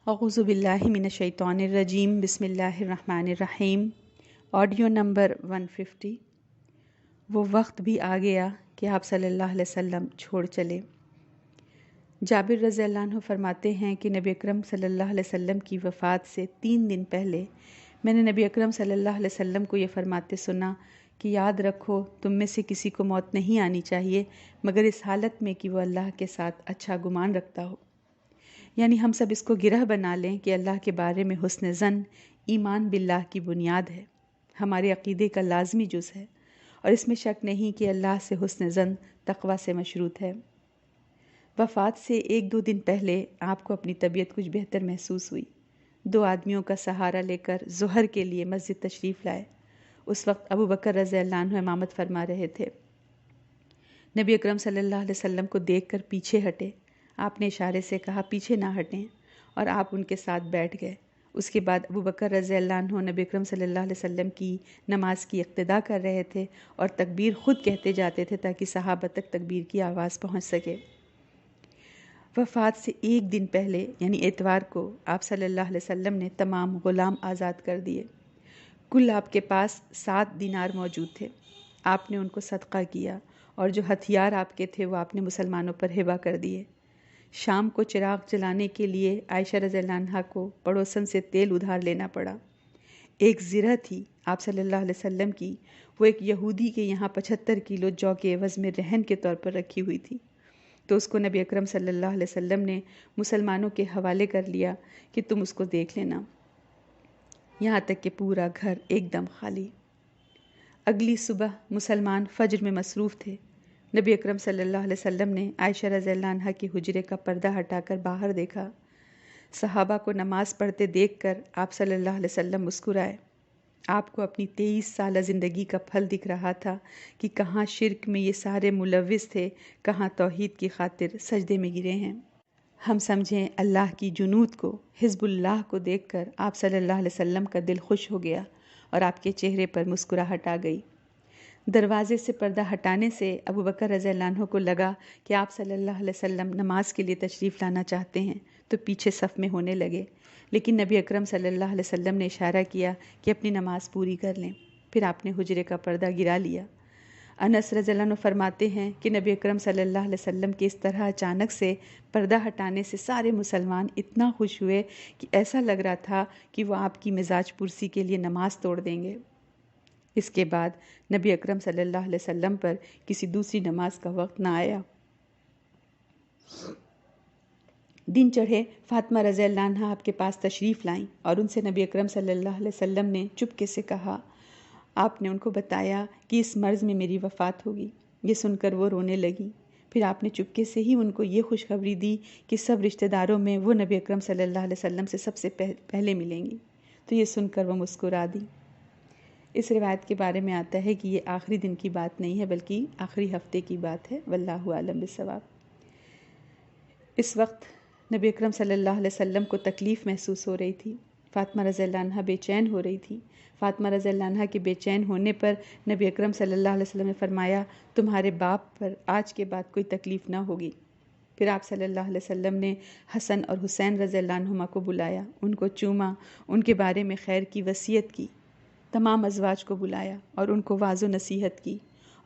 اعوذ باللہ من الشیطان الرجیم بسم اللہ الرحمن الرحیم۔ Audio number 150۔ وہ وقت بھی آ گیا کہ آپ صلی اللہ علیہ وسلم چھوڑ چلے۔ جابر رضی اللہ عنہ فرماتے ہیں کہ نبی اکرم صلی اللہ علیہ وسلم کی وفات سے 3 دن پہلے میں نے نبی اکرم صلی اللہ علیہ وسلم کو یہ فرماتے سنا کہ یاد رکھو تم میں سے کسی کو موت نہیں آنی چاہیے مگر اس حالت میں کہ وہ اللہ کے ساتھ اچھا گمان رکھتا ہو۔ یعنی ہم سب اس کو گرہ بنا لیں کہ اللہ کے بارے میں حسن ظن ایمان باللہ کی بنیاد ہے، ہمارے عقیدے کا لازمی جز ہے، اور اس میں شک نہیں کہ اللہ سے حسن ظن تقوی سے مشروط ہے۔ وفات سے 1-2 دن پہلے آپ کو اپنی طبیعت کچھ بہتر محسوس ہوئی۔ 2 آدمیوں کا سہارا لے کر ظہر کے لیے مسجد تشریف لائے۔ اس وقت ابو بکر رضی اللہ عنہ امامت فرما رہے تھے۔ نبی اکرم صلی اللہ علیہ وسلم کو دیکھ کر پیچھے ہٹے۔ آپ نے اشارے سے کہا پیچھے نہ ہٹیں، اور آپ ان کے ساتھ بیٹھ گئے۔ اس کے بعد ابو بکر رضی اللہ عنہ نبی اکرم صلی اللہ علیہ وسلم کی نماز کی اقتدا کر رہے تھے اور تکبیر خود کہتے جاتے تھے تاکہ صحابہ تک تکبیر کی آواز پہنچ سکے۔ وفات سے 1 دن پہلے یعنی اتوار کو آپ صلی اللہ علیہ وسلم نے تمام غلام آزاد کر دیے۔ کل آپ کے پاس 7 دینار موجود تھے۔ آپ نے ان کو صدقہ کیا، اور جو ہتھیار آپ کے تھے وہ آپ نے مسلمانوں پر ہبہ کر دیے۔ شام کو چراغ جلانے کے لیے عائشہ رضی اللہ عنہا کو پڑوسن سے تیل ادھار لینا پڑا۔ ایک زرہ تھی آپ صلی اللہ علیہ وسلم کی، وہ ایک یہودی کے یہاں 75 کلو جو کے عوض میں رہن کے طور پر رکھی ہوئی تھی، تو اس کو نبی اکرم صلی اللہ علیہ وسلم نے مسلمانوں کے حوالے کر لیا کہ تم اس کو دیکھ لینا، یہاں تک کہ پورا گھر ایک دم خالی۔ اگلی صبح مسلمان فجر میں مصروف تھے۔ نبی اکرم صلی اللہ علیہ وسلم نے عائشہ رضی اللہ عنہا کی حجرے کا پردہ ہٹا کر باہر دیکھا۔ صحابہ کو نماز پڑھتے دیکھ کر آپ صلی اللہ علیہ وسلم مسکرائے۔ آپ کو اپنی 23 سالہ زندگی کا پھل دکھ رہا تھا کہ کہاں شرک میں یہ سارے ملوث تھے، کہاں توحید کی خاطر سجدے میں گرے ہیں۔ ہم سمجھیں اللہ کی جنود کو، حزب اللہ کو دیکھ کر آپ صلی اللہ علیہ وسلم کا دل خوش ہو گیا اور آپ کے چہرے پر مسکراہٹ آ گئی۔ دروازے سے پردہ ہٹانے سے ابو بکر رضی اللہ عنہ کو لگا کہ آپ صلی اللہ علیہ وسلم نماز کے لیے تشریف لانا چاہتے ہیں، تو پیچھے صف میں ہونے لگے، لیکن نبی اکرم صلی اللہ علیہ وسلم نے اشارہ کیا کہ اپنی نماز پوری کر لیں۔ پھر آپ نے حجرے کا پردہ گرا لیا۔ انس رضی اللہ عنہ فرماتے ہیں کہ نبی اکرم صلی اللہ علیہ وسلم کے اس طرح اچانک سے پردہ ہٹانے سے سارے مسلمان اتنا خوش ہوئے کہ ایسا لگ رہا تھا کہ وہ آپ کی مزاج پرسی کے لیے نماز توڑ دیں گے۔ اس کے بعد نبی اکرم صلی اللہ علیہ وسلم پر کسی دوسری نماز کا وقت نہ آیا۔ دن چڑھے فاطمہ رضی اللہ عنہا آپ کے پاس تشریف لائیں اور ان سے نبی اکرم صلی اللہ علیہ وسلم نے چپکے سے کہا۔ آپ نے ان کو بتایا کہ اس مرض میں میری وفات ہوگی۔ یہ سن کر وہ رونے لگی۔ پھر آپ نے چپکے سے ہی ان کو یہ خوشخبری دی کہ سب رشتہ داروں میں وہ نبی اکرم صلی اللہ علیہ وسلم سے سب سے پہلے ملیں گی، تو یہ سن کر وہ مسکرا دی۔ اس روایت کے بارے میں آتا ہے کہ یہ آخری دن کی بات نہیں ہے بلکہ آخری ہفتے کی بات ہے، واللہ اعلم بالصواب۔ اس وقت نبی اکرم صلی اللہ علیہ وسلم کو تکلیف محسوس ہو رہی تھی۔ فاطمہ رضی اللہ عنہا بے چین ہو رہی تھی۔ فاطمہ رضی اللہ عنہا کے بے چین ہونے پر نبی اکرم صلی اللہ علیہ وسلم نے فرمایا تمہارے باپ پر آج کے بعد کوئی تکلیف نہ ہوگی۔ پھر آپ صلی اللہ علیہ وسلم نے حسن اور حسین رضی اللہ عنہما کو بلایا، ان کو چوما، ان کے بارے میں خیر کی وصیت کی، تمام ازواج کو بلایا اور ان کو واعظ و نصیحت کی،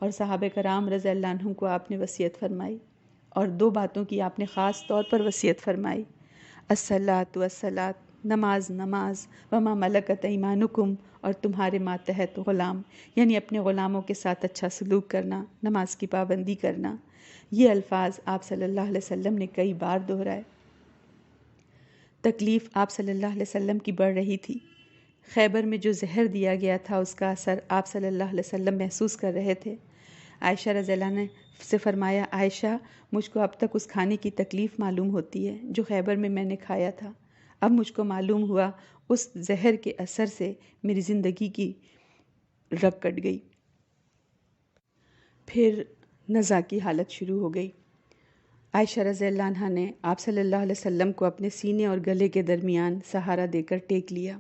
اور صحابہ کرام رضی اللہ عنہم کو آپ نے وصیت فرمائی، اور 2 باتوں کی آپ نے خاص طور پر وصیت فرمائی، الصلاۃ والصلاۃ، نماز نماز، وما ملکت ایمانکم، اور تمہارے ماتحت غلام، یعنی اپنے غلاموں کے ساتھ اچھا سلوک کرنا، نماز کی پابندی کرنا۔ یہ الفاظ آپ صلی اللہ علیہ وسلم نے کئی بار دہرائے۔ تکلیف آپ صلی اللہ علیہ وسلم کی بڑھ رہی تھی۔ خیبر میں جو زہر دیا گیا تھا اس کا اثر آپ صلی اللہ علیہ وسلم محسوس کر رہے تھے۔ عائشہ رضی اللہ عنہ سے فرمایا عائشہ مجھ کو اب تک اس کھانے کی تکلیف معلوم ہوتی ہے جو خیبر میں نے کھایا تھا، اب مجھ کو معلوم ہوا اس زہر کے اثر سے میری زندگی کی رگ کٹ گئی۔ پھر نزع کی حالت شروع ہو گئی۔ عائشہ رضی اللہ عنہا نے آپ صلی اللہ علیہ وسلم کو اپنے سینے اور گلے کے درمیان سہارا دے کر ٹیک لیا۔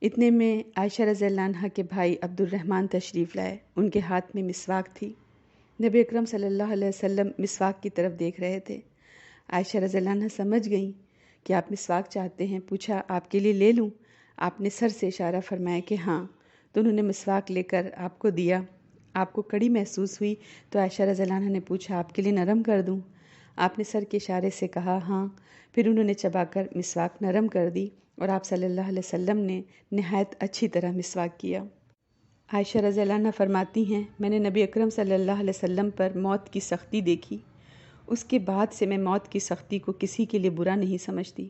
اتنے میں عائشہ رضی اللہ عنہا کے بھائی عبد الرحمن تشریف لائے، ان کے ہاتھ میں مسواک تھی۔ نبی اکرم صلی اللہ علیہ وسلم مسواک کی طرف دیکھ رہے تھے۔ عائشہ رضی اللہ عنہا سمجھ گئیں کہ آپ مسواک چاہتے ہیں؟ پوچھا آپ کے لیے لے لوں؟ آپ نے سر سے اشارہ فرمایا کہ ہاں، تو انہوں نے مسواک لے کر آپ کو دیا۔ آپ کو کڑی محسوس ہوئی تو عائشہ رضی اللہ عنہا نے پوچھا آپ کے لیے نرم کر دوں؟ آپ نے سر کے اشارے سے کہا ہاں۔ پھر انہوں نے چبا کر مسواک نرم کر دی اور آپ صلی اللہ علیہ وسلم نے نہایت اچھی طرح مسواک کیا۔ عائشہ رضی اللہ عنہا فرماتی ہیں میں نے نبی اکرم صلی اللہ علیہ وسلم پر موت کی سختی دیکھی، اس کے بعد سے میں موت کی سختی کو کسی کے لیے برا نہیں سمجھتی۔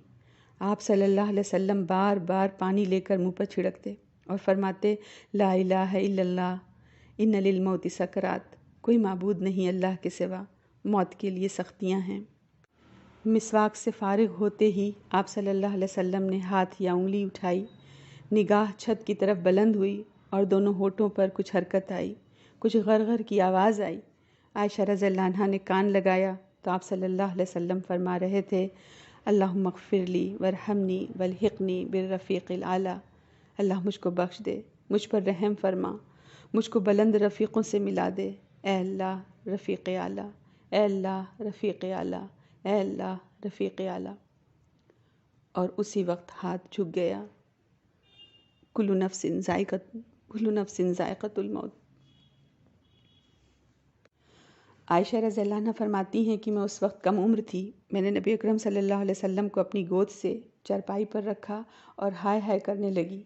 آپ صلی اللہ علیہ وسلم بار بار پانی لے کر منہ پر چھڑکتے اور فرماتے لا الہ الا اللہ ان للموت سکرات، کوئی معبود نہیں اللہ کے سوا، موت کے لیے سختیاں ہیں۔ مسواک سے فارغ ہوتے ہی آپ صلی اللہ علیہ وسلم نے ہاتھ یا انگلی اٹھائی، نگاہ چھت کی طرف بلند ہوئی اور دونوں ہونٹوں پر کچھ حرکت آئی، کچھ غرغر کی آواز آئی۔ عائشہ رضی اللہ عنہا نے کان لگایا تو آپ صلی اللہ علیہ وسلم فرما رہے تھے اللہم اغفر لی ورحمنی والحقنی بالرفیق الاعلیٰ، اللہ مجھ کو بخش دے، مجھ پر رحم فرما، مجھ کو بلند رفیقوں سے ملا دے، اے اللہ رفیق اعلیٰ، اے اللہ رفیق اعلیٰ، اے اللہ رفیق اعلیٰ۔ اور اسی وقت ہاتھ جھک گیا۔ کل نفس ذائقۃ الموت۔ عائشہ رضی اللہ عنہ فرماتی ہیں کہ میں اس وقت کم عمر تھی، میں نے نبی اکرم صلی اللہ علیہ وسلم کو اپنی گود سے چارپائی پر رکھا اور ہائے ہائے کرنے لگی۔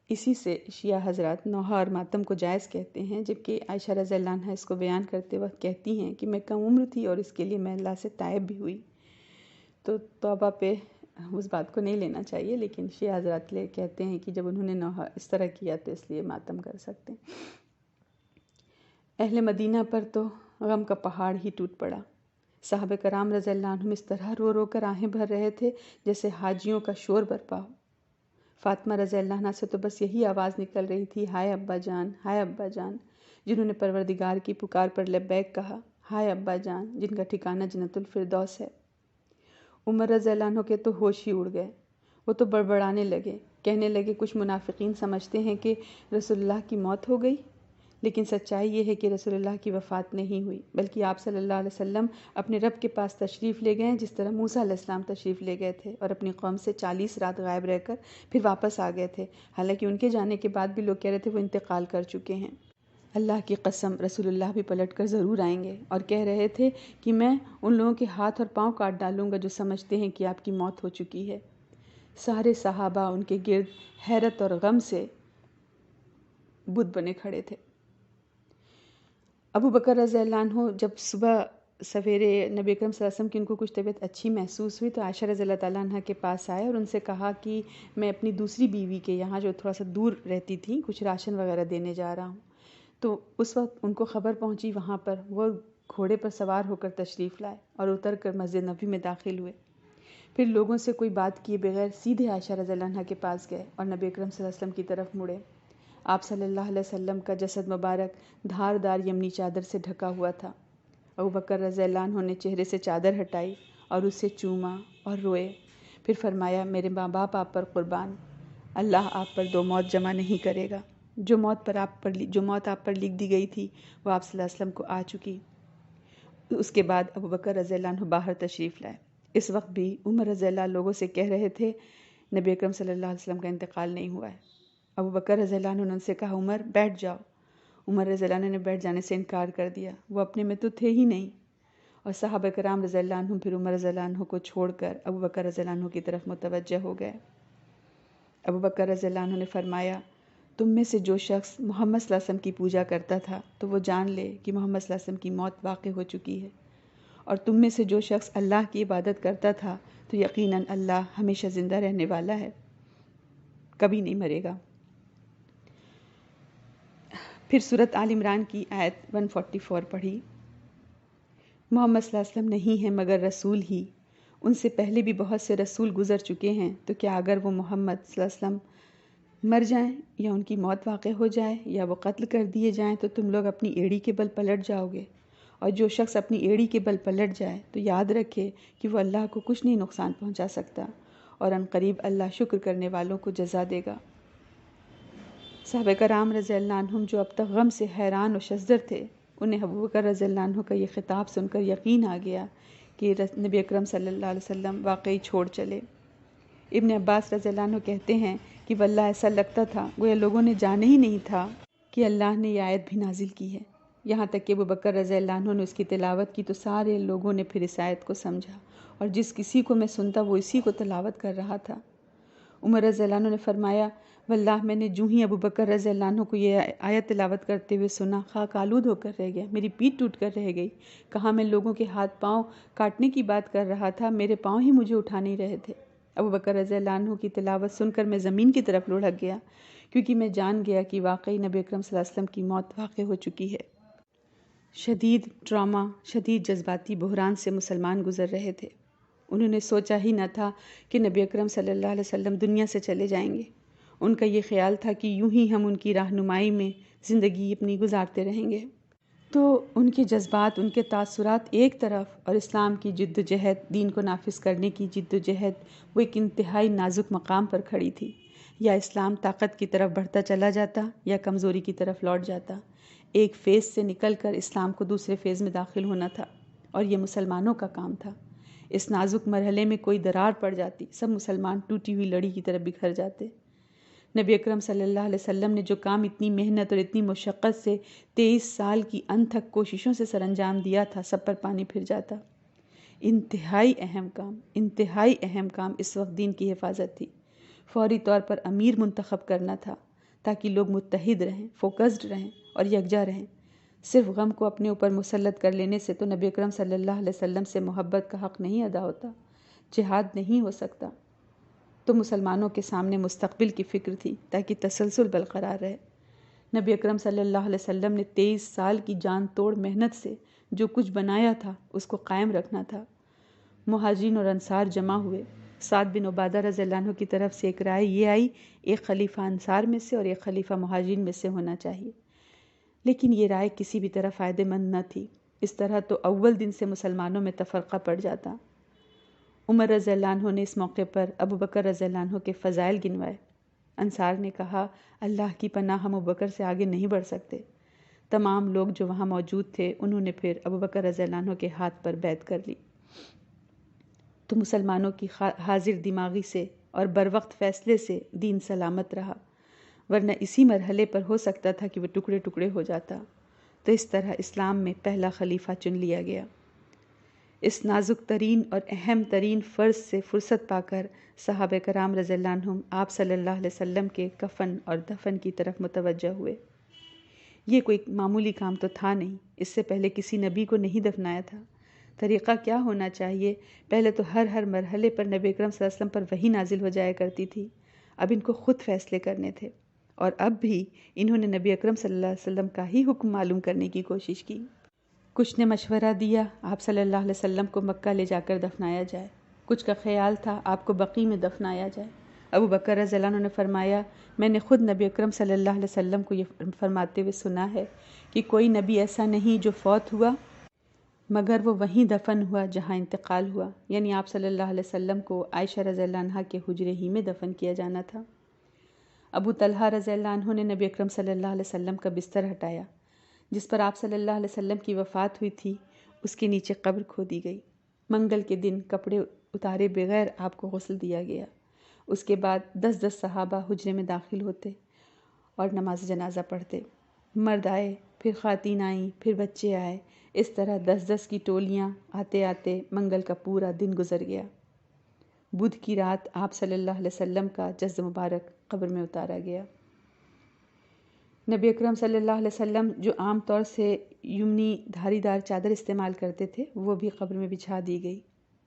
اسی سے شیعہ حضرات نوحہ اور ماتم کو جائز کہتے ہیں، جبکہ عائشہ رضی اللہ عنہ اس کو بیان کرتے وقت کہتی ہیں کہ میں کم عمر تھی اور اس کے لیے میں اللہ سے تائب بھی ہوئی۔ تو توبہ پہ اس بات کو نہیں لینا چاہیے، لیکن شیعہ حضرات کہتے ہیں کہ جب انہوں نے نوحہ اس طرح کیا تو اس لیے ماتم کر سکتے ہیں۔ اہل مدینہ پر تو غم کا پہاڑ ہی ٹوٹ پڑا۔ صحابہ کرام رضی اللہ عنہم اس طرح رو رو کر آہیں بھر رہے تھے جیسے حاجیوں کا شور برپا ہو۔ فاطمہ رضی اللہ عنہا سے تو بس یہی آواز نکل رہی تھی ہائے ابا جان، ہائے ابا جان، جنہوں نے پروردگار کی پکار پر لبیک کہا، ہائے ابا جان جن کا ٹھکانہ جنت الفردوس ہے۔ عمر رضی اللہ عنہ کے تو ہوش ہی اڑ گئے، وہ تو بڑبڑانے لگے، کہنے لگے کچھ منافقین سمجھتے ہیں کہ رسول اللہ کی موت ہو گئی، لیکن سچائی یہ ہے کہ رسول اللہ کی وفات نہیں ہوئی، بلکہ آپ صلی اللہ علیہ وسلم اپنے رب کے پاس تشریف لے گئے جس طرح موسیٰ علیہ السلام تشریف لے گئے تھے اور اپنی قوم سے 40 رات غائب رہ کر پھر واپس آ گئے تھے۔ حالانکہ ان کے جانے کے بعد بھی لوگ کہہ رہے تھے وہ انتقال کر چکے ہیں۔ اللہ کی قسم رسول اللہ بھی پلٹ کر ضرور آئیں گے، اور کہہ رہے تھے کہ میں ان لوگوں کے ہاتھ اور پاؤں کاٹ ڈالوں گا جو سمجھتے ہیں کہ آپ کی موت ہو چکی ہے۔ سارے صحابہ ان کے گرد حیرت اور غم سے بت بنے کھڑے تھے۔ ابو بکر رضی اللہ عنہ جب صبح سویرے نبی اکرم صلی اللہ علیہ وسلم کی ان کو کچھ طبیعت اچھی محسوس ہوئی تو عائشہ رضی اللہ تعالیٰ عنہ کے پاس آئے اور ان سے کہا کہ میں اپنی دوسری بیوی کے یہاں جو تھوڑا سا دور رہتی تھی کچھ راشن وغیرہ دینے جا رہا ہوں۔ تو اس وقت ان کو خبر پہنچی وہاں پر، وہ گھوڑے پر سوار ہو کر تشریف لائے اور اتر کر مسجد نبوی میں داخل ہوئے۔ پھر لوگوں سے کوئی بات کیے بغیر سیدھے عائشہ رضی اللہ عنہ کے پاس گئے اور نبی اکرم صلی اللہ علیہ وسلم کی طرف مڑے۔ آپ صلی اللہ علیہ وسلم کا جسد مبارک دھار دار یمنی چادر سے ڈھکا ہوا تھا۔ ابو بکر رضی اللہ عنہ نے چہرے سے چادر ہٹائی اور اسے چوما اور روئے، پھر فرمایا میرے ماں باپ آپ پر قربان، اللہ آپ پر دو موت جمع نہیں کرے گا۔ جو موت آپ پر لکھ دی گئی تھی وہ آپ صلی اللہ علیہ وسلم کو آ چکی۔ اس کے بعد ابو بکر رضی اللہ عنہ باہر تشریف لائے۔ اس وقت بھی عمر رضی اللہ لوگوں سے کہہ رہے تھے نبی اکرم صلی اللہ علیہ وسلم کا انتقال نہیں ہوا ہے۔ ابو بکر رضی اللہ عنہ نے ان سے کہا عمر بیٹھ جاؤ۔ عمر رضی اللہ عنہ نے بیٹھ جانے سے انکار کر دیا، وہ اپنے میں تو تھے ہی نہیں۔ اور صحابہ کرام رضی اللہ عنہ پھر عمر رضی اللہ عنہ کو چھوڑ کر ابو بکر رضی اللہ عنہ کی طرف متوجہ ہو گئے۔ ابو بکر رضی اللہ عنہ نے فرمایا تم میں سے جو شخص محمد صلی اللہ علیہ وسلم کی پوجا کرتا تھا تو وہ جان لے کہ محمد صلی اللہ علیہ وسلم کی موت واقع ہو چکی ہے، اور تم میں سے جو شخص اللہ کی عبادت کرتا تھا تو یقیناً اللہ ہمیشہ زندہ رہنے والا ہے، کبھی نہیں مرے گا۔ پھر سورۃ آل عمران کی آیت 144 پڑھی، محمد صلی اللہ علیہ وسلم نہیں ہیں مگر رسول ہی، ان سے پہلے بھی بہت سے رسول گزر چکے ہیں، تو کیا اگر وہ محمد صلی اللہ علیہ وسلم مر جائیں یا ان کی موت واقع ہو جائے یا وہ قتل کر دیے جائیں تو تم لوگ اپنی ایڑی کے بل پلٹ جاؤ گے؟ اور جو شخص اپنی ایڑی کے بل پلٹ جائے تو یاد رکھے کہ وہ اللہ کو کچھ نہیں نقصان پہنچا سکتا، اور ان قریب اللہ شکر کرنے والوں کو جزا دے گا۔ صحابہ کرام رضی اللہ عنہم جو اب تک غم سے حیران و شزدر تھے، انہیں ابو بکر رضی اللہ عنہ کا یہ خطاب سن کر یقین آ گیا کہ نبی اکرم صلی اللہ علیہ وسلم واقعی چھوڑ چلے۔ ابن عباس رضی اللہ عنہ کہتے ہیں کہ واللہ ایسا لگتا تھا گویا لوگوں نے جانا ہی نہیں تھا کہ اللہ نے یہ آیت بھی نازل کی ہے، یہاں تک کہ ابو بکر رضی اللہ عنہ نے اس کی تلاوت کی تو سارے لوگوں نے پھر اس آیت کو سمجھا، اور جس کسی کو میں سنتا وہ اسی کو تلاوت کر رہا تھا۔ عمر رضی اللہ عنہ نے فرمایا واللہ میں نے جو ہی ابو بکر رضی اللہ عنہ کو یہ آیت تلاوت کرتے ہوئے سنا، خاک آلود ہو کر رہ گیا، میری پیٹھ ٹوٹ کر رہ گئی، کہاں میں لوگوں کے ہاتھ پاؤں کاٹنے کی بات کر رہا تھا، میرے پاؤں ہی مجھے اٹھا نہیں رہے تھے۔ ابو بکر رضی اللہ عنہ کی تلاوت سن کر میں زمین کی طرف لڑھک گیا، کیونکہ میں جان گیا کہ واقعی نبی اکرم صلی اللہ علیہ وسلم کی موت واقع ہو چکی ہے۔ شدید ٹراما، شدید جذباتی بحران سے مسلمان گزر رہے تھے۔ انہوں نے سوچا ہی نہ تھا کہ نبی اکرم صلی اللہ علیہ وسلم دنیا سے چلے جائیں گے۔ ان کا یہ خیال تھا کہ یوں ہی ہم ان کی رہنمائی میں زندگی اپنی گزارتے رہیں گے۔ تو ان کے جذبات، ان کے تاثرات ایک طرف، اور اسلام کی جد و جہد، دین کو نافذ کرنے کی جد و جہد، وہ ایک انتہائی نازک مقام پر کھڑی تھی۔ یا اسلام طاقت کی طرف بڑھتا چلا جاتا یا کمزوری کی طرف لوٹ جاتا۔ ایک فیز سے نکل کر اسلام کو دوسرے فیز میں داخل ہونا تھا، اور یہ مسلمانوں کا کام تھا۔ اس نازک مرحلے میں کوئی درار پڑ جاتی، سب مسلمان ٹوٹی ہوئی لڑی کی طرف بکھر جاتے۔ نبی اکرم صلی اللہ علیہ وسلم نے جو کام اتنی محنت اور اتنی مشقت سے 23 سال کی انتھک کوششوں سے سر انجام دیا تھا، سب پر پانی پھر جاتا۔ انتہائی اہم کام اس وقت دین کی حفاظت تھی۔ فوری طور پر امیر منتخب کرنا تھا تاکہ لوگ متحد رہیں، فوکسڈ رہیں اور یکجا رہیں۔ صرف غم کو اپنے اوپر مسلط کر لینے سے تو نبی اکرم صلی اللہ علیہ وسلم سے محبت کا حق نہیں ادا ہوتا، جہاد نہیں ہو سکتا۔ تو مسلمانوں کے سامنے مستقبل کی فکر تھی تاکہ تسلسل برقرار رہے۔ نبی اکرم صلی اللہ علیہ وسلم نے 23 سال کی جان توڑ محنت سے جو کچھ بنایا تھا اس کو قائم رکھنا تھا۔ مہاجرین اور انصار جمع ہوئے۔ سعد بن عبادہ رضی اللہ عنہ کی طرف سے ایک رائے یہ آئی، ایک خلیفہ انصار میں سے اور ایک خلیفہ مہاجرین میں سے ہونا چاہیے، لیکن یہ رائے کسی بھی طرح فائدہ مند نہ تھی۔ اس طرح تو اول دن سے مسلمانوں میں تفرقہ پڑ جاتا۔ عمر رضی اللہ عنہ نے اس موقع پر ابو بکر رضی اللہ عنہ کے فضائل گنوائے۔ انصار نے کہا اللہ کی پناہ، ہم ابو بکر سے آگے نہیں بڑھ سکتے۔ تمام لوگ جو وہاں موجود تھے انہوں نے پھر ابو بکر رضی اللہ عنہ کے ہاتھ پر بیعت کر لی۔ تو مسلمانوں کی حاضر دماغی سے اور بروقت فیصلے سے دین سلامت رہا، ورنہ اسی مرحلے پر ہو سکتا تھا کہ وہ ٹکڑے ٹکڑے ہو جاتا۔ تو اس طرح اسلام میں پہلا خلیفہ چن لیا گیا۔ اس نازک ترین اور اہم ترین فرض سے فرصت پا کر صحابہ کرام رضی اللہ عنہم آپ صلی اللہ علیہ وسلم کے کفن اور دفن کی طرف متوجہ ہوئے۔ یہ کوئی معمولی کام تو تھا نہیں، اس سے پہلے کسی نبی کو نہیں دفنایا تھا۔ طریقہ کیا ہونا چاہیے؟ پہلے تو ہر مرحلے پر نبی اکرم صلی اللہ علیہ وسلم پر وحی نازل ہو جایا کرتی تھی، اب ان کو خود فیصلے کرنے تھے، اور اب بھی انہوں نے نبی اکرم صلی اللہ علیہ وسلم کا ہی حکم معلوم کرنے کی کوشش کی۔ کچھ نے مشورہ دیا آپ صلی اللہ علیہ وسلم کو مکہ لے جا کر دفنایا جائے، کچھ کا خیال تھا آپ کو بقیع میں دفنایا جائے۔ ابو بکر رضی اللہ عنہ نے فرمایا میں نے خود نبی اکرم صلی اللہ علیہ وسلم کو یہ فرماتے ہوئے سنا ہے کہ کوئی نبی ایسا نہیں جو فوت ہوا مگر وہ وہیں دفن ہوا جہاں انتقال ہوا، یعنی آپ صلی اللہ علیہ وسلم کو عائشہ رضی اللہ عنہا کے حجرے ہی میں دفن کیا جانا تھا۔ ابو طلحہ رضی اللہ عنہ نے نبی اکرم صلی اللہ علیہ وسلم کا بستر ہٹایا جس پر آپ صلی اللہ علیہ وسلم کی وفات ہوئی تھی، اس کے نیچے قبر کھودی گئی۔ منگل کے دن کپڑے اتارے بغیر آپ کو غسل دیا گیا۔ اس کے بعد 10 صحابہ حجرے میں داخل ہوتے اور نماز جنازہ پڑھتے۔ مرد آئے، پھر خواتین آئیں، پھر بچے آئے، اس طرح 10 کی ٹولیاں آتے آتے منگل کا پورا دن گزر گیا۔ بدھ کی رات آپ صلی اللہ علیہ وسلم کا جسد مبارک قبر میں اتارا گیا۔ نبی اکرم صلی اللہ علیہ وسلم جو عام طور سے یمنی دھاری دار چادر استعمال کرتے تھے وہ بھی قبر میں بچھا دی گئی۔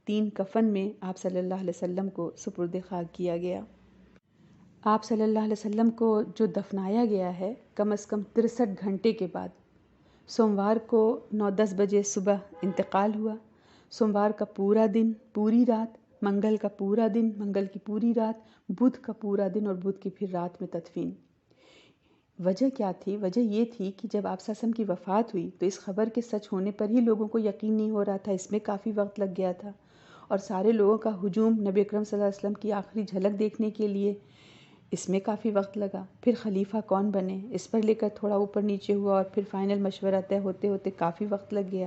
3 کفن میں آپ صلی اللہ علیہ وسلم کو سپرد خاک کیا گیا۔ آپ صلی اللہ علیہ وسلم کو جو دفنایا گیا ہے کم از کم 63 گھنٹے کے بعد، سوموار کو 9-10 بجے صبح انتقال ہوا۔ سوموار کا پورا دن، پوری رات، منگل کا پورا دن، منگل کی پوری رات، بدھ کا پورا دن اور بدھ کی پھر رات میں تدفین۔ وجہ کیا تھی؟ وجہ یہ تھی کہ جب آپ صلی اللہ علیہ وسلم کی وفات ہوئی تو اس خبر کے سچ ہونے پر ہی لوگوں کو یقین نہیں ہو رہا تھا، اس میں کافی وقت لگ گیا تھا، اور سارے لوگوں کا ہجوم نبی اکرم صلی اللہ علیہ وسلم کی آخری جھلک دیکھنے کے لیے، اس میں کافی وقت لگا۔ پھر خلیفہ کون بنے اس پر لے کر تھوڑا اوپر نیچے ہوا، اور پھر فائنل مشورہ طے ہوتے ہوتے کافی وقت لگ گیا۔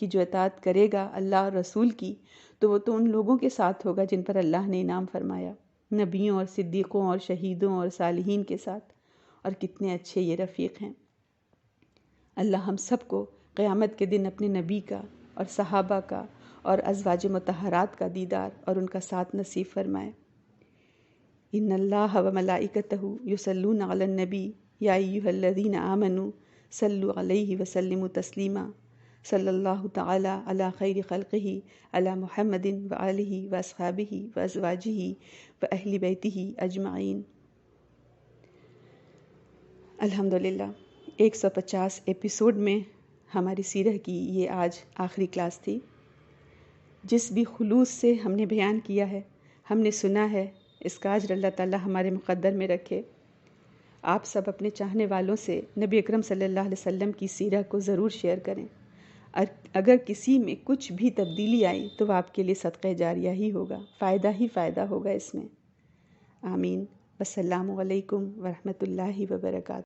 کہ جو اطاعت کرے گا اللہ اور رسول کی تو وہ تو ان لوگوں کے ساتھ ہوگا جن پر اللہ نے انعام فرمایا، نبیوں اور صدیقوں اور شہیدوں اور صالحین کے ساتھ، اور کتنے اچھے یہ رفیق ہیں۔ اللہ ہم سب کو قیامت کے دن اپنے نبی کا اور صحابہ کا اور ازواج مطہرات کا دیدار اور ان کا ساتھ نصیب فرمائے۔ ان اللہ و ملائکتہ یصلون علی النبی یا ایھا الذین آمنوا صلوا علیہ وسلموا تسلیما، صلی اللہ تعالی علی خیر خلقہ علی محمد وآلہ واصحابہ وازواجہ واہل بیتہ اجمعین۔ الحمدللہ 150 ایپیسوڈ میں ہماری سیرہ کی یہ آج آخری کلاس تھی۔ جس بھی خلوص سے ہم نے بیان کیا ہے، ہم نے سنا ہے، اس کا اجر اللہ تعالی ہمارے مقدر میں رکھے۔ آپ سب اپنے چاہنے والوں سے نبی اکرم صلی اللہ علیہ وسلم کی سیرہ کو ضرور شیئر کریں، اور اگر کسی میں کچھ بھی تبدیلی آئی تو وہ آپ کے لیے صدقہ جاریہ ہی ہوگا، فائدہ ہی فائدہ ہوگا اس میں۔ آمین۔ السلام علیکم ورحمۃ اللہ وبرکاتہ۔